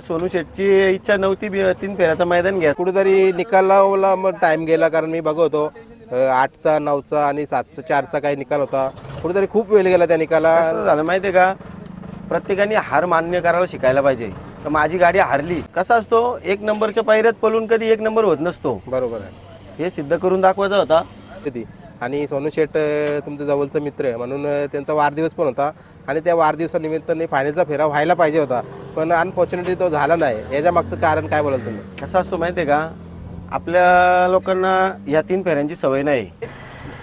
सोनू शेटची इच्छा नव्हती 3 फेऱ्याचं मैदान घ्या. कुठेतरी निकालाला मग टाइम गेला, कारण मी बघतो 8चा 9चा आणि 7चा 4चा काही निकाल होता. कुठेतरी खूप वेळ गेला त्या निकाला. कसं झालं माहिती आहे का, प्रत्येकाने हार मान्य करायला शिकायला पाहिजे. तर माझी गाडी हारली, कसा असतो एक नंबरच्या पायऱ्यात पळून कधी एक नंबर होत नसतो. बरोबर आहे, हे सिद्ध करून दाखवायचा होता. कधी. आणि सोनू शेट तुमचं जवळचं मित्र आहे म्हणून त्यांचा वाढदिवस पण होता आणि त्या वाढदिवसानिमित्ताने फायनलचा फेरा व्हायला पाहिजे होता, पण अनफॉर्च्युनेटली तो झाला नाही. याच्या मागचं कारण काय बोलाल तुम्ही? कसं असतो माहिती आहे का, आपल्या लोकांना या 3 फेऱ्यांची सवय नाही.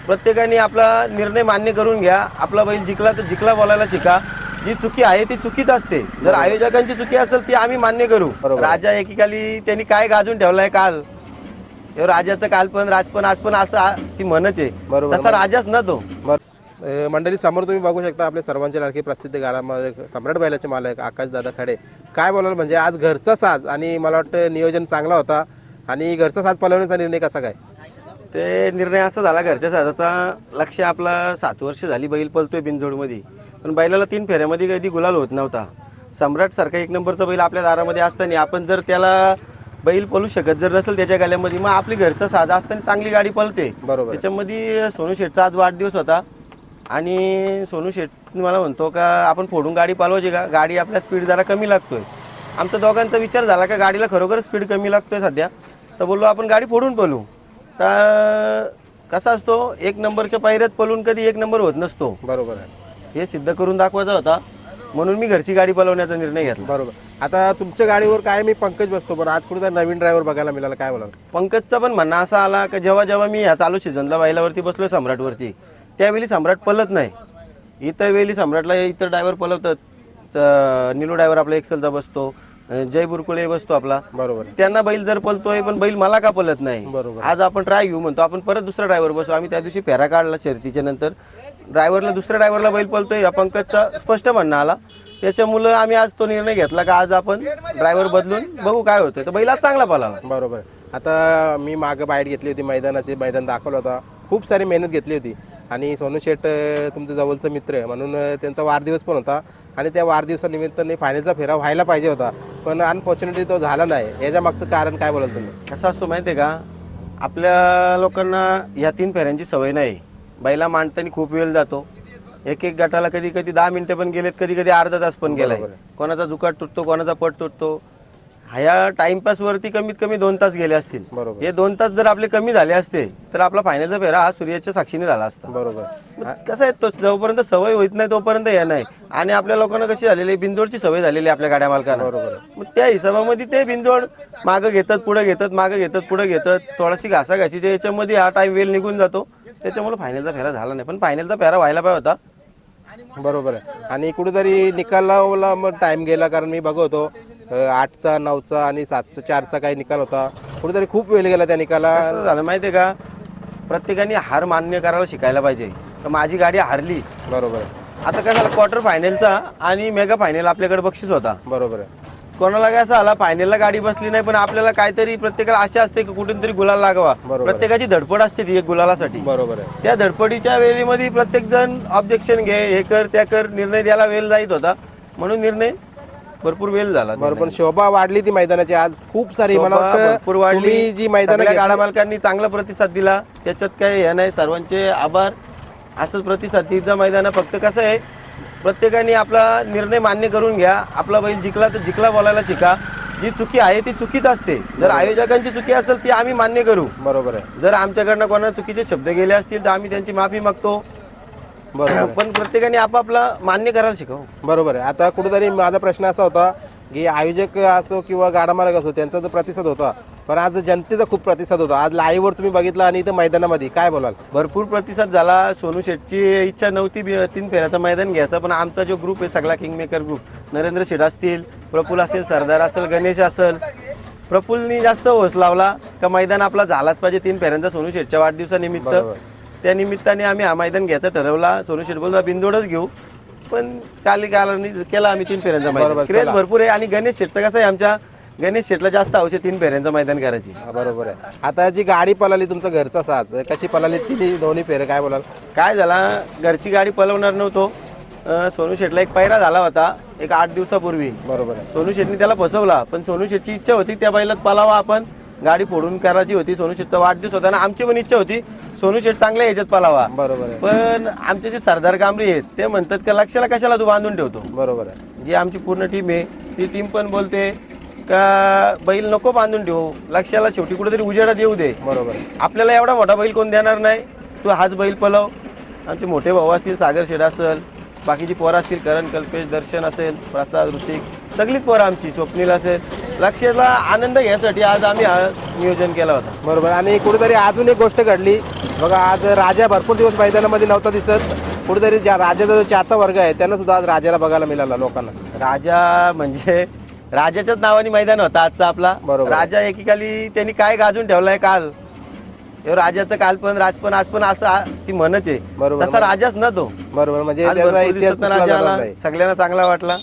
प्रत्येकाने आपला निर्णय मान्य करून घ्या. आपला बैल जिंकला तर जिंकला बोलायला शिका. जी चुकी आहे ती चुकीच असते. जर आयोजकांची चुकी असेल ती आम्ही मान्य करू. राजा एकेकाली त्यांनी काय गाजून ठेवलाय काल, राजाचं काल पण राज पण आज पण असं ती म्हणच आहे. तसा राजाच ना तो. मंडळी समोर तुम्ही बघू शकता आपले सर्वांचे लाडके प्रसिद्ध गाडा मालक सम्राट बैलाचे मालक आकाश दादा खडे. काय बोलाल म्हणजे आज घरचा साज आणि मला वाटतं नियोजन चांगला होता आणि घरचा साज पळवण्याचा निर्णय कसा काय? ते निर्णय असा झाला, घरच्या साजाचा लक्ष आपला 7 वर्ष झाली बैल पळतोय बिनजोडमध्ये, पण बैलाला 3 फेऱ्यामध्ये कधी गुलाल होत नव्हता. सम्राट सारखा 1 नंबरचा बैल आपल्या दारामध्ये असताना आपण जर त्याला बैल पळू शकत जर नसेल त्याच्या गाल्यामध्ये, मग आपली घरचा साजा असताना चांगली गाडी पळते. बरोबर. त्याच्यामध्ये सोनू शेठचा आज वाढदिवस होता आणि सोनू शेठ मला म्हणतो का आपण फोडून गाडी पालवायची का, गाडी आपल्या स्पीड जरा कमी लागतोय. आमचा दोघांचा विचार झाला का गाडीला खरोखर स्पीड कमी लागतोय सध्या, तर बोललो आपण गाडी फोडून पळू. तर कसा असतो 1 नंबरच्या पायऱ्यात पळून कधी 1 नंबर होत नसतो. बरोबर आहे, हे सिद्ध करून दाखवायचा होता म्हणून मी घरची गाडी पळवण्याचा निर्णय घेतला. बरोबर. आता तुमच्या गाडीवर काय मी पंकज बसतो, पण आज कुठे नवीन ड्रायव्हर बघायला मिळाला, काय बोलाल? पंकजचा पण म्हणणं असा आला की जेव्हा मी ह्या चालू सीझनला बैलावरती बसलोय सम्राटवरती, त्यावेळी सम्राट पळत नाही. इतर वेळी सम्राटला इतर ड्रायव्हर पळवतात. निलू ड्रायव्हर आपला एक्सेलचा बसतो, जय बुरकुळे बसतो आपला. बरोबर. त्यांना बैल जर पळतोय पण बैल मला का पळत नाही. बरोबर. आज आपण ट्राय घेऊ म्हणतो, आपण परत दुसरा ड्रायव्हर बसू. आम्ही त्या दिवशी फेरा काढला शर्तीच्या नंतर, ड्रायव्हरला दुसऱ्या ड्रायव्हरला बैल पळतोय या पंकजचा स्पष्ट म्हणणं आला. त्याच्यामुळं आम्ही आज तो निर्णय घेतला का आज आपण ड्रायव्हर बदलून बघू काय होतंय. तर बैल आज चांगला पळाला. बरोबर. आता मी मागं बाईट घेतली होती, मैदान दाखवलं होता, खूप सारी मेहनत घेतली होती आणि सोनू शेट तुमचं जवळचं मित्र आहे म्हणून त्यांचा वाढदिवस पण होता आणि त्या वाढदिवसानिमित्ताने फायनलचा फेरा व्हायला पाहिजे होता, पण अनफॉर्च्युनेटली तो झाला नाही. याच्या मागचं कारण काय बोलाल तुम्ही? कसं असतो माहिती आहे का, आपल्या लोकांना या 3 फेऱ्यांची सवय नाही. बैला मांडताना खूप वेळ जातो. एक गटाला कधी 10 मिनिटं पण गेलेत, कधी अर्धा तास पण गेलाय. कोणाचा जुकाट तुटतो, कोणाचा पट तुटतो. ह्या टाइमपास वरती कमीत कमी 2 तास गेले असतील. हे 2 तास जर आपले कमी झाले असते तर आपला फायनलचा फेरा हा सूर्याच्या साक्षीने झाला असता. बरोबर. कसं आहे, तो जोपर्यंत सवय होत नाही तोपर्यंत हे नाही. आणि आपल्या लोकांना कशी झालेली बिनजोडची सवय झालेली आपल्या गाड्या मालकांना. मग त्या हिशोबामध्ये ते बिनजोड मागं घेतात, पुढे घेतात, मागं घेतात, पुढे घेतात. थोडीशी घासाघाशीच्या याच्यामध्ये हा टाइम वेळ निघून जातो. त्याच्यामुळे फायनलचा फेरा झाला नाही, पण फायनलचा फेरा व्हायला पाहिजे होता. बरोबर आहे. आणि कुठेतरी निकालाला मग टाइम गेला, कारण मी बघतो 8चा 9चा आणि 7चा 4चा काही निकाल होता. कुठेतरी खूप वेळ गेला त्या निकाला. कसं झालं माहिती आहे का, प्रत्येकाने हार मान्य करायला शिकायला पाहिजे. तर माझी गाडी हारली. बरोबर आहे. आता काय झालं, क्वार्टर फायनलचा आणि मेगा फायनल आपल्याकडे बक्षीस होता. बरोबर आहे. कोणाला काय असं आला फायनलला गाडी बसली नाही, पण आपल्याला काहीतरी प्रत्येकाला आशा असते की कुठून तरी गुलाल लागावा. प्रत्येकाची धडपड असते ती एक गुलालासाठी. बरोबर आहे. त्या धडपडीच्या वेळेमध्ये प्रत्येक जण ऑब्जेक्शन घे, हे कर त्या कर, निर्णय द्यायला वेळ जात होता म्हणून निर्णय भरपूर वेळ झाला. बरोबर. पण शोभा वाढली ती मैदानाची आज खूप सारी, मला भरपूर वाढली. जी मैदान गाडा मालकांनी चांगला प्रतिसाद दिला, त्याच्यात काही हे नाही, सर्वांचे आभार. असंच प्रतिसाद दिचा मैदान. फक्त कसं आहे, प्रत्येकाने आपला निर्णय मान्य करून घ्या. आपला बैल जिंकला तर जिंकला बोलायला शिका. जी चुकी आहे ती चुकीच असते. जर आयोजकांची चुकी असेल ती आम्ही मान्य करू. बरोबर आहे. जर आमच्याकडनं कोणाला चुकीचे शब्द गेले असतील तर आम्ही त्यांची माफी मागतो. बरोबर. पण प्रत्येकाने आपापला मान्य करायला शिकव. बरोबर आहे. आता कुठेतरी माझा प्रश्न असा होता की आयोजक असो किंवा गाडा मालक असो त्यांचा तर प्रतिसाद होता, पण आज जनतेचा खूप प्रतिसाद होता. आज लाईव्हवर तुम्ही बघितलं आणि इथं मैदानामध्ये काय बोलाल? भरपूर प्रतिसाद झाला. सोनू शेटची इच्छा नव्हती 3 फेऱ्याचं मैदान घ्यायचा, पण आमचा जो ग्रुप आहे सगळा किंगमेकर ग्रुप, नरेंद्र शेठ असतील, प्रफुल्ल असेल, सरदार असेल, गणेश असेल, प्रफुल्लनी जास्त होस लावला का मैदान आपला झालाच पाहिजे 3 फेऱ्यांचा सोनू शेटच्या वाढदिवसानिमित्त. त्या निमित्ताने आम्ही हा मैदान घ्यायचा ठरवला. सोनू शेठ बोलला बिनजोडच घेऊ, पण काल केला आम्ही 3 फेऱ्यांचा मैदान. क्रेज भरपूर आहे. आणि गणेश शेठचं कसं आहे, आमच्या गणेश शेठला जास्त हौस आहे 3 फेऱ्यांचं मैदान करायची. बरोबर आहे. आता जी गाडी पळाली तुमचा घरचा साज, कशी पळाली ती दोन्ही फेरे, काय बोलाल? काय झाला, घरची गाडी पळवणार नव्हतो, सोनू शेठला एक पैरा झाला होता एक 8 दिवसापूर्वी. बरोबर आहे. सोनू शेठनी त्याला फसवला, पण सोनू शेठची इच्छा होती त्या बैलात पलावा, आपण गाडी फोडून करायची होती. सोनू शेठचा वाढदिवस होता ना, आमची पण इच्छा होती सोनू शेठ चांगल्या ह्याच्यात पलावा. बरोबर आहे. पण आमचे जे सरदार कांबरी आहेत ते म्हणतात का लक्षाला कशाला तू बांधून ठेवतो. बरोबर आहे. जी आमची पूर्ण टीम आहे ती टीम पण बोलते का बैल नको बांधून ठेवू, लक्षाला शेवटी कुठेतरी उजेडात येऊ दे. बरोबर आहे. आपल्याला एवढा मोठा बैल कोण देणार नाही, तू हाच बैल पलव. आमचे मोठे भाऊ असतील, सागर शेठ असेल, बाकीची पोरं असतील, करण, कल्पेश, दर्शन असेल, प्रसाद, ऋतिक, सगळीच पोरं आमची, स्वप्नील असेल, लक्षाला आनंद घ्यायसाठी आज आम्ही हा नियोजन केला होता. बरोबर. आणि कुठेतरी अजून एक गोष्ट घडली बघा, आज राजा भरपूर दिवस मैदानामध्ये नव्हता दिसत. कुठेतरी ज्या राजाचा जो चाहता वर्ग आहे त्यांना सुद्धा आज राजाला बघायला मिळाला लोकांना. राजा म्हणजे राजाच्याच नावाने मैदान होता आजचा आपला. बरोबर. राजा एकेकाली त्यांनी काय गाजून ठेवलाय काल, राजाचं काल पण राज पण आज पण असं ती म्हणच आहे. बरोबर. तसा राजाच ना तो. बरोबर. म्हणजे आज त्याचा भरपूर इतिहास दिवसातनं राजा आला, सगळ्यांना चांगला वाटला.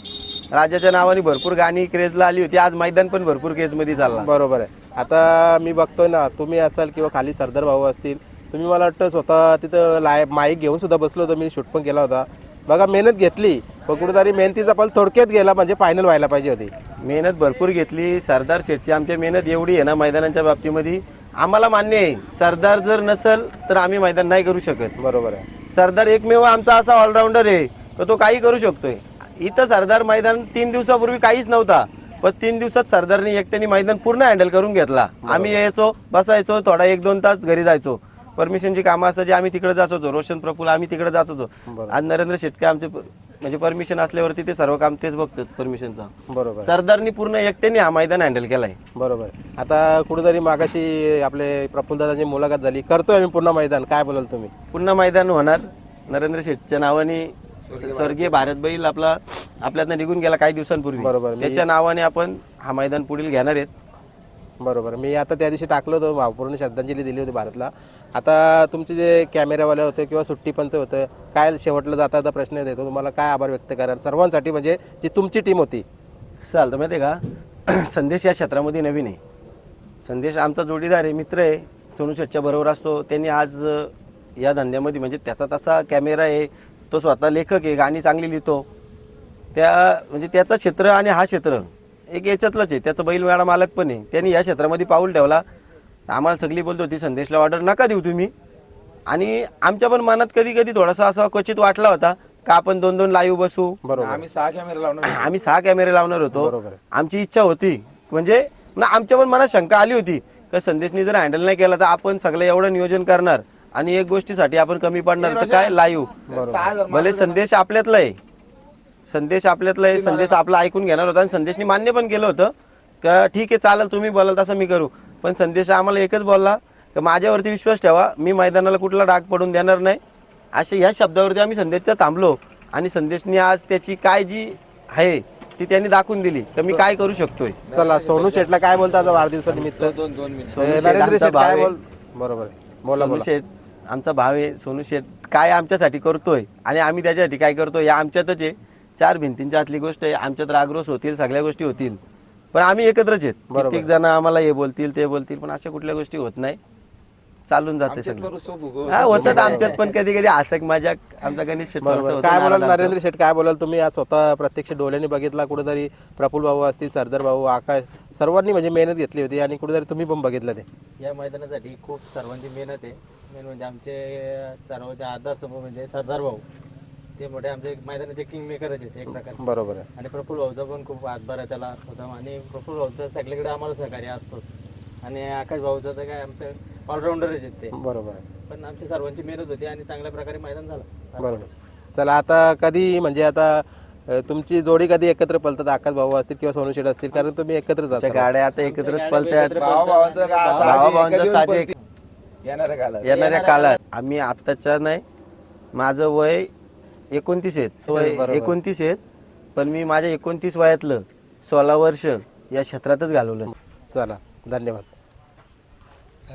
राजाच्या नावाने भरपूर गाणी क्रेजला आली होती, आज मैदान पण भरपूर क्रेज मध्ये चालला. बरोबर आहे. आता मी बघतोय ना, तुम्ही असाल किंवा खाली सरदार भाऊ असतील, तुम्ही मला वाटतं स्वतः तिथं माईक घेऊन सुद्धा बसलो होतो, मी शूट पण केला होता. बघा मेहनत घेतली, पण कुठेतरी मेहनतीचा पण थोडक्यात गेला, म्हणजे फायनल व्हायला पाहिजे होती. मेहनत भरपूर घेतली सरदार शेठची. आमच्या मेहनत एवढी आहे ना मैदानाच्या बाबतीमध्ये, आम्हाला मान्य आहे सरदार जर नसल तर आम्ही मैदान नाही करू शकत. बरोबर आहे. सरदार एकमेव आमचा असा ऑलराऊंडर आहे तर तो काही करू शकतोय. इथं सरदार मैदान 3 दिवसापूर्वी काहीच नव्हता, पण 3 दिवसात सरदारने एकट्याने मैदान पूर्ण हँडल करून घेतला. आम्ही यायचो, बसायचो, थोडा 1-2 तास घरी जायचो. परमिशनची कामं असायची, आम्ही तिकडे जात होतो. रोशन, प्रफुल्ल आम्ही तिकडे जात होतो. आज नरेंद्र शेटके आमचे म्हणजे परमिशन असल्यावरती ते सर्व काम तेच बघतात परमिशनचा. बरोबर. सरदारनी पूर्ण एकट्याने हा मैदान हँडल केलाय. बरोबर. आता कुठेतरी मागाशी आपले प्रफुल्लदादांची मुलाखत झाली, करतोय आम्ही पुन्हा मैदान, काय बोलाल तुम्ही? पुन्हा मैदान होणार नरेंद्र शेठच्या नावाने. स्वर्गीय भारत बैल आपल्यातनं निघून गेला काही दिवसांपूर्वी. बरोबर. त्याच्या नावाने आपण हा मैदान पुढील घेणार आहेत. बरोबर. मी आता त्या दिवशी टाकलं होतं, भावपूर्ण श्रद्धांजली दिली होती भारतला. आता तुमचे जे कॅमेरावाले होते किंवा सुट्टी पंच होतं, काय शेवटला जाता जाता प्रश्न देतो, तुम्हाला काय आभार व्यक्त कराल सर्वांसाठी, म्हणजे जी तुमची टीम होती? असं झालं माहिती आहे का, संदेश या क्षेत्रामध्ये नवीन आहे. संदेश आमचा जोडीदार आहे, मित्र आहे, सोनू शेठच्या बरोबर असतो. त्यांनी आज या धंद्यामध्ये म्हणजे त्याचा तसा कॅमेरा आहे, तो स्वतः लेखक आहे, गाणी चांगली लिहितो. म्हणजे त्याचं क्षेत्र आणि हा क्षेत्र एक याच्यातलंच आहे. त्याचं बैलगाडा मालक पण आहे. त्यांनी या क्षेत्रामध्ये पाऊल ठेवला. आम्हाला सगळी बोलत होती संदेशला ऑर्डर नका देऊ तुम्ही. आणि आमच्या पण मनात कधी कधी थोडासा असा क्वचित वाटला होता का आपण 2-2 लाईव्ह बसू. बरोबर. आम्ही 6 कॅमेरे लावणार होतो. बरोबर. आमची इच्छा होती, म्हणजे आमच्या पण मनात शंका आली होती का संदेशनी जर हँडल नाही केला तर आपण सगळं एवढं नियोजन करणार आणि एक गोष्टीसाठी आपण कमी पडणार, तर काय लाईव्ह. भले संदेश आपल्यातला आहे, संदेश आपला ऐकून घेणार होता आणि संदेशनी मान्य पण केलं होतं का ठीक आहे चालेल तुम्ही बोलाल तसं मी करू. पण संदेश आम्हाला एकच बोलला की माझ्यावरती विश्वास ठेवा, मी मैदानाला कुठला डाग पडून देणार नाही. अशा ह्या शब्दावरती आम्ही संदेशच्या थांबलो आणि संदेशनी आज त्याची काय जी आहे ती त्यांनी दाखवून दिली तर मी काय करू शकतोय. चला, सोनू शेठला काय बोलता आता वाढदिवसानिमित्त? नरेंद्र शेठ काय बोल? बरोबर. बोला सोनू शेठ आमचा भाव आहे. सोनू शेठ काय आमच्यासाठी करतोय आणि आम्ही त्याच्यासाठी काय करतोय या आमच्यातच आहे. 4 भिंतींच्या आतली गोष्ट आहे. आमच्यात रागरोस होतील, सगळ्या गोष्टी होतील, पण आम्ही एकत्रच आहेत. प्रत्येक जण आम्हाला हे बोलतील ते बोलतील, पण अशा कुठल्या गोष्टी होत नाही, चालून जाते सगळं. हा होतात आमच्यात पण कधी कधी हसक मजाक. आमचा गणेश शेठ काय बोलाल नरेंद्र शेठ, काय बोलाल तुम्ही? आज स्वतः प्रत्यक्ष डोळ्यांनी बघितला, कुठेतरी प्रफुल्ल भाऊ असतील, सरदार भाऊ, आकाश, सर्वांनी म्हणजे मेहनत घेतली होती आणि कुठेतरी तुम्ही पण बघितलं ते. या मैदानासाठी खूप सर्वांची मेहनत आहे. मेन म्हणजे आमचे सर्वांचे आधार समूह म्हणजे सरदार भाऊ, ते मोठे आमचे मैदानाचे किंग मेकरच आहेत एक प्रकार. बरोबर आहे. आणि प्रफुल्ल भाऊचा पण खूप हातभार आहे त्याला होता. आणि प्रफुल्ल भाऊचं सगळीकडे आम्हाला सहकार्य असतोच. आणि आकाश भाऊचं तर काय आमचं ऑलराऊंडरच आहेत ते. बरोबर आहे. पण आमची सर्वांची मेहनत होती आणि चांगल्या प्रकारे मैदान झालं. बरोबर. चला, आता कधी म्हणजे आता तुमची जोडी कधी एकत्र पळतात? आकाश भाऊ असतील किंवा सोनू शेठ असतील, कारण तुम्ही एकत्र जाता. गाड्या आता एकत्रच पळतात. येणाऱ्या काळात आम्ही आत्ताच्या नाही, माझं वय 29 आहे, तो 29 आहेत, पण मी माझ्या 29 वयातलं 16 वर्ष या क्षेत्रातच घालवलं. चला, धन्यवाद.